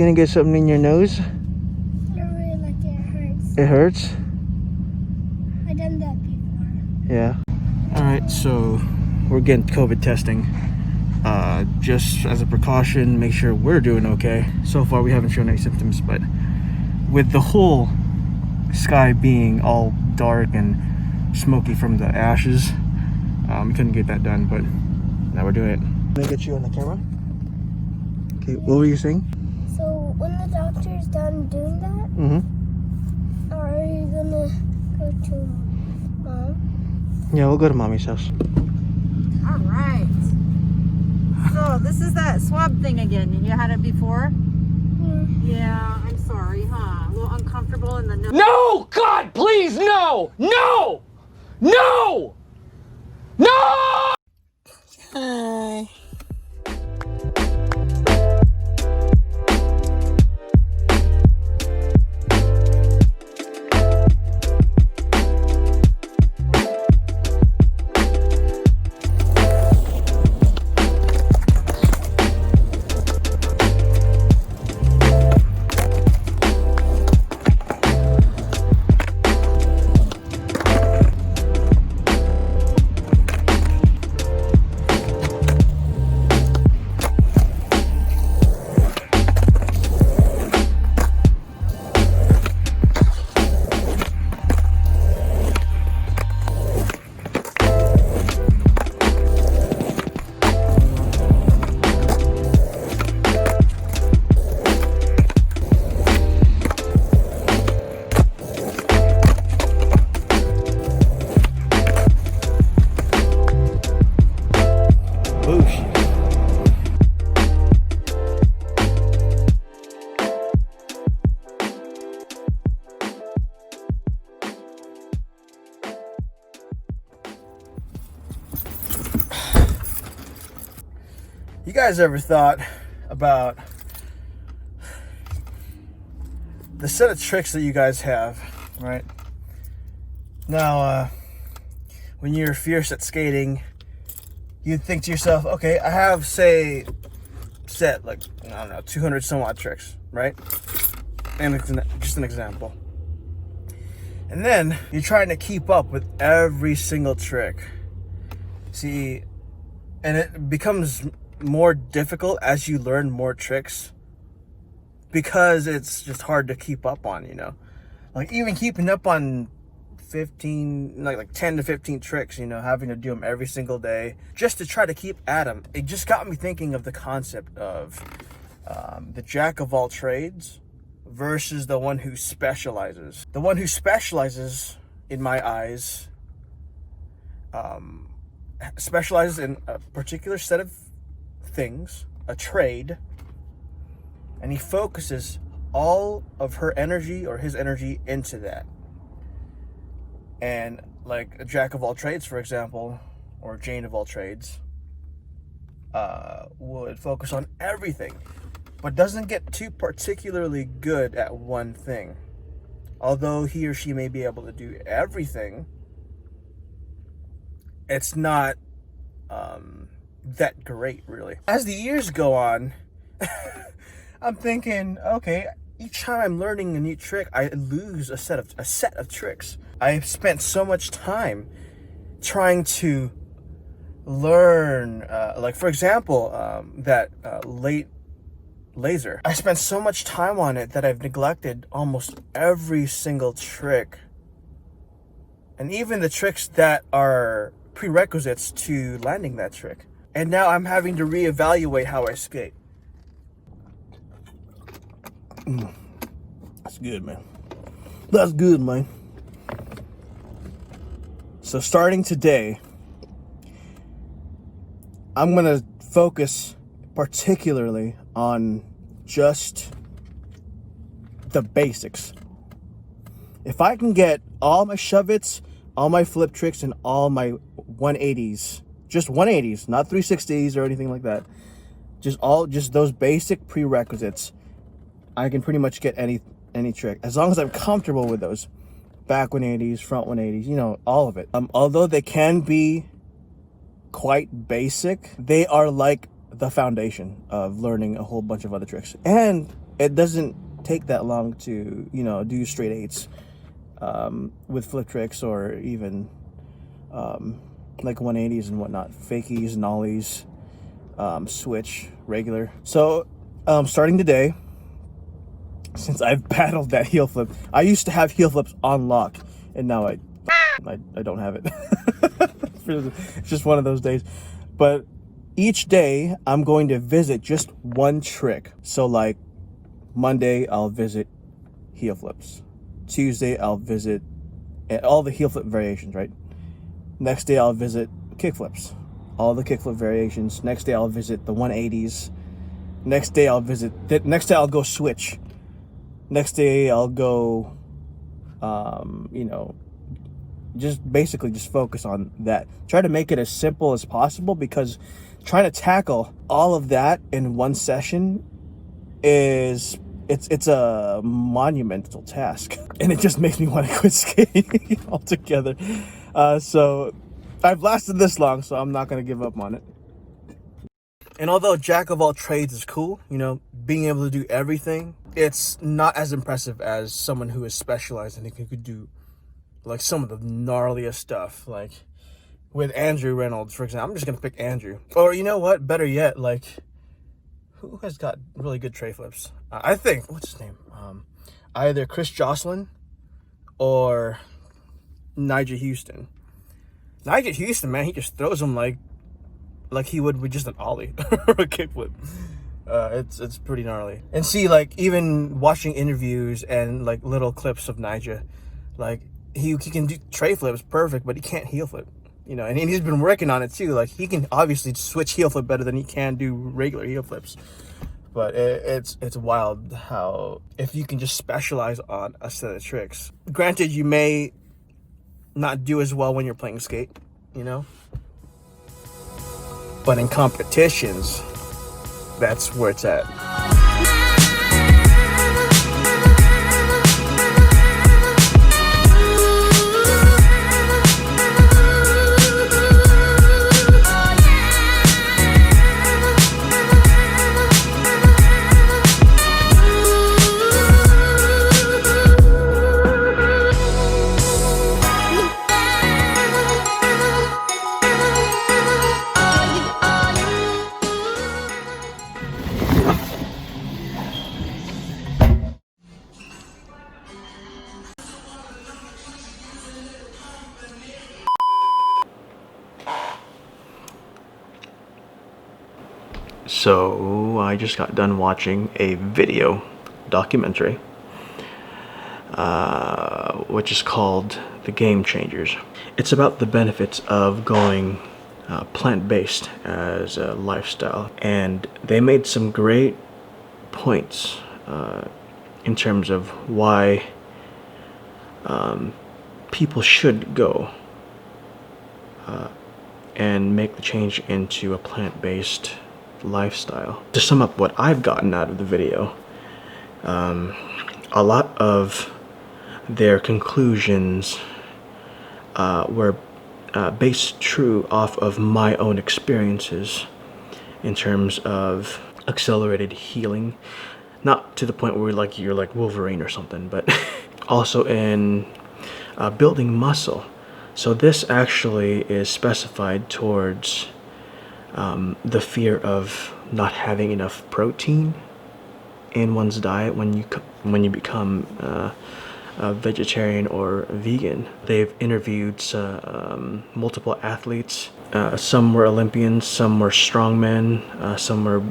gonna get something in your nose? I don't really like it. It hurts. It hurts? I've done that before. Yeah. Alright, so we're getting COVID testing. Just as a precaution, make sure we're doing okay. So far, we haven't shown any symptoms, but with the whole sky being all dark and smoky from the ashes, we couldn't get that done, but now we're doing it. Let me get you on the camera. Okay, what were you saying? So when the doctor's done doing that, are you gonna go to mom? Yeah, we'll go to mommy's house. All right. So this is that swab thing again. You had it before? Yeah, I'm sorry, huh? A little uncomfortable in the nose. No! God, please, no! No! No! No! Hi. You guys ever thought about the set of tricks that you guys have, right? Now, when you're fierce at skating, you'd think to yourself, okay, I have, say, set like, I don't know, 200 some odd tricks, right? And it's just an example. And then you're trying to keep up with every single trick. See, and it becomes more difficult as you learn more tricks because it's just hard to keep up on, you know? Like even keeping up on 15, like 10 to 15 tricks, you know, having to do them every single day just to try to keep at them. It just got me thinking of the concept of the jack of all trades versus the one who specializes. The one who specializes, in my eyes, specializes in a particular set of things, a trade, and he focuses all of her energy or his energy into that. And like a jack of all trades, for example, or Jane of all trades, would focus on everything, but doesn't get too particularly good at one thing. Although he or she may be able to do everything, it's not that great, really. As the years go on, I'm thinking, okay, each time I'm learning a new trick, I lose a set of tricks. I've spent so much time trying to learn, like for example, that late laser. I spent so much time on it that I've neglected almost every single trick, and even the tricks that are prerequisites to landing that trick. And now I'm having to reevaluate how I skate. That's good, man. That's good, man. So starting today, I'm gonna focus particularly on just the basics. If I can get all my shove-its, all my flip tricks, and all my 180s, just 180s, not 360s or anything like that, just those basic prerequisites, I can pretty much get any trick, as long as I'm comfortable with those. Back 180s, front 180s, you know, all of it. Although they can be quite basic, they are like the foundation of learning a whole bunch of other tricks. And it doesn't take that long to, you know, do straight eights with flip tricks, or even like 180s and whatnot, fakies, nollies, switch, regular. So starting today, since I've battled that heel flip, I used to have heel flips on lock, and now I don't have it. It's just one of those days. But each day I'm going to visit just one trick. So like Monday I'll visit heel flips. Tuesday I'll visit all the heel flip variations, right? Next day I'll visit kick flips, all the kick flip variations. Next day I'll visit the 180s. Next day I'll go switch. Next day I'll go, you know, just basically just focus on that. Try to make it as simple as possible, because trying to tackle all of that in one session it's a monumental task, and it just makes me want to quit skating altogether. So I've lasted this long, so I'm not going to give up on it. And although jack of all trades is cool, you know, being able to do everything, it's not as impressive as someone who is specialized and who could do like some of the gnarliest stuff. Like with Andrew Reynolds, for example. I'm just going to pick Andrew. Or you know what? Better yet, like, who has got really good tray flips? I think, what's his name? Either Chris Jocelyn or Nigel Houston. Nigel Houston, man, he just throws them like he would with just an ollie or a kickflip. It's pretty gnarly. And see, like, even watching interviews and like little clips of Nigel, like he can do tray flips perfect, but he can't heel flip. You know, and he's been working on it too. Like, he can obviously switch heel flip better than he can do regular heel flips. But it's wild how, if you can just specialize on a set of tricks. Granted, you may not do as well when you're playing skate, you know? But in competitions, that's where it's at. So I just got done watching a video documentary, which is called The Game Changers. It's about the benefits of going plant-based as a lifestyle, and they made some great points in terms of why people should go and make the change into a plant-based lifestyle. To sum up what I've gotten out of the video, a lot of their conclusions were based true off of my own experiences in terms of accelerated healing. Not to the point where you're like Wolverine or something, but also in building muscle. So this actually is specified towards the fear of not having enough protein in one's diet when you become a vegetarian or vegan. They've interviewed multiple athletes. Some were Olympians, some were strongmen, some were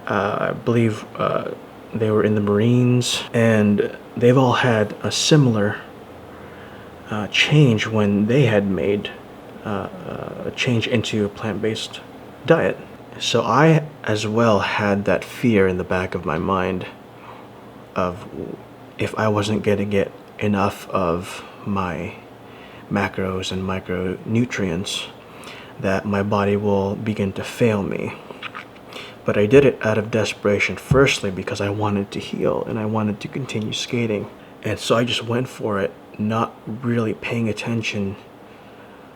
I believe they were in the Marines, and they've all had a similar change when they had made a change into a plant-based diet. So I as well had that fear in the back of my mind of, if I wasn't going to get enough of my macros and micronutrients, that my body will begin to fail me. But I did it out of desperation, firstly because I wanted to heal and I wanted to continue skating. And so I just went for it, not really paying attention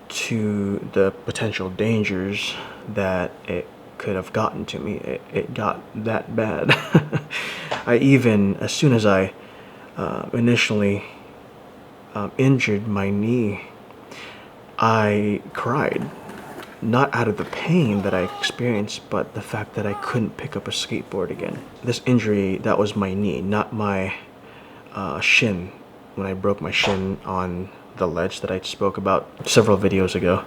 to the potential dangers that it could have gotten to me. It got that bad. I even, as soon as I initially injured my knee, I cried. Not out of the pain that I experienced, but the fact that I couldn't pick up a skateboard again. This injury, that was my knee, not my shin. When I broke my shin on the ledge that I spoke about several videos ago.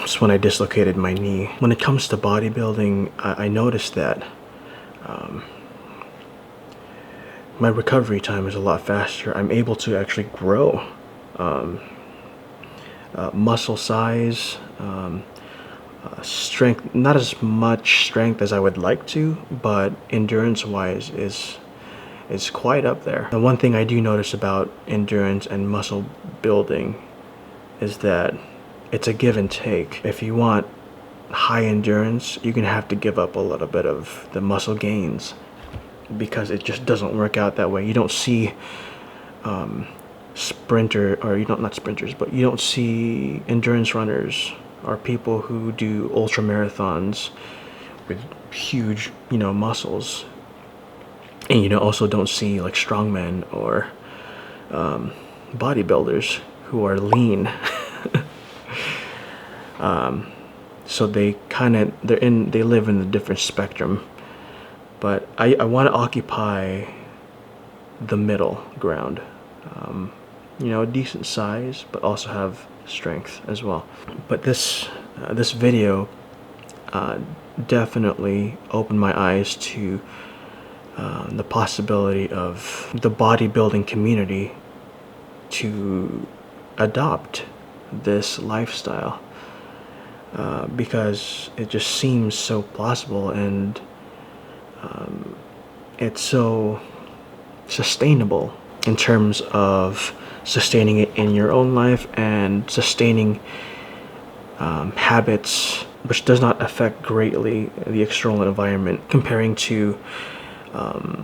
It's when I dislocated my knee. When it comes to bodybuilding, I noticed that my recovery time is a lot faster. I'm able to actually grow muscle size, strength, not as much strength as I would like to, but endurance wise is quite up there. The one thing I do notice about endurance and muscle building is that it's a give and take. If you want high endurance, you're gonna have to give up a little bit of the muscle gains, because it just doesn't work out that way. You don't see not sprinters, but you don't see endurance runners or people who do ultra marathons with huge, muscles. And you also don't see like strongmen or bodybuilders who are lean. So they live in a different spectrum. But I want to occupy the middle ground. A decent size, but also have strength as well. But this video definitely opened my eyes to the possibility of the bodybuilding community to adopt this lifestyle, because it just seems so plausible, and it's so sustainable in terms of sustaining it in your own life and sustaining habits which does not affect greatly the external environment, comparing to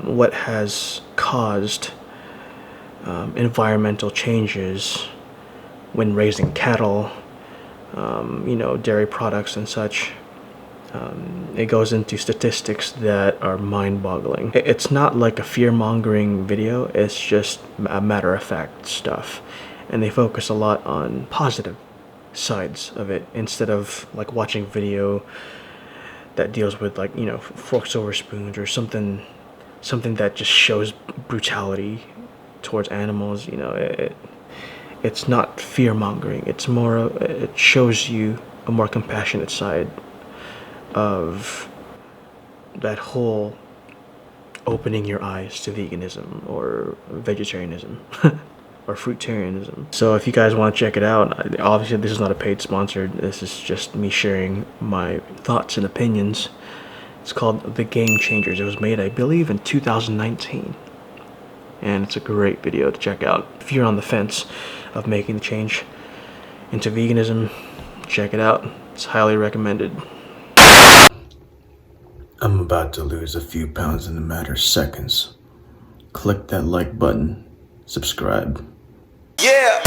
what has caused environmental changes when raising cattle, dairy products and such. It goes into statistics that are mind-boggling. It's not like a fear-mongering video, it's just a matter-of-fact stuff. And they focus a lot on positive sides of it, instead of like watching video that deals with like, forks over spoons or something that just shows brutality towards animals. It's not fear-mongering. It's more, it shows you a more compassionate side of that whole opening your eyes to veganism or vegetarianism or fruitarianism. So if you guys want to check it out, obviously this is not a paid sponsor. This is just me sharing my thoughts and opinions. It's called The Game Changers. It was made, I believe, in 2019. And it's a great video to check out. If you're on the fence of making the change into veganism, check it out. It's highly recommended. I'm about to lose a few pounds in a matter of seconds. Click that like button. Subscribe. Yeah!